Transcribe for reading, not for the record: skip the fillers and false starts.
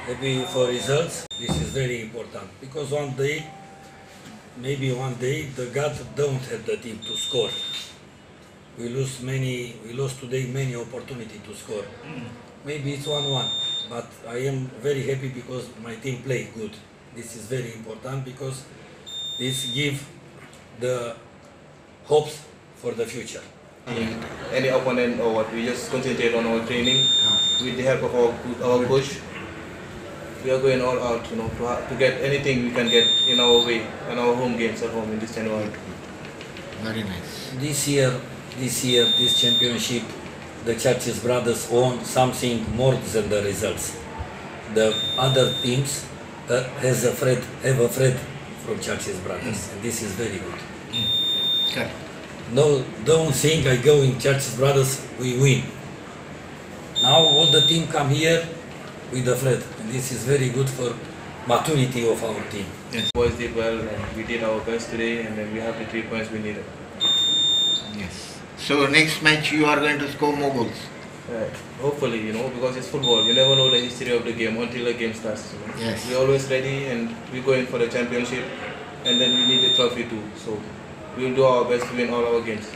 happy for results. This is very important because maybe one day, the God don't have the team to score. We lost today many opportunity to score. Maybe it's 1-1, but I am very happy because my team played good. This is very important because this give the hopes for the future. Any opponent or what, we just concentrate on our training with the help of our coach. We are going all out, to get anything we can get in our way, in our home games at home in this January. Very nice. This year, this championship, the Churchill Brothers won something more than the results. The other teams have a threat from Churchill Brothers, and this is very good. Okay. No, don't think I go in Churchill Brothers, we win. Now all the team come here with the flat, and this is very good for maturity of our team. Yes. Boys did well, and we did our best today, and then we have the 3 points we needed. Yes. So next match you are going to score more goals. Hopefully, because it's football. You never know the history of the game until the game starts. Yes. We're always ready, and we go in for the championship, and then we need the trophy too. So we'll do our best to win all our games.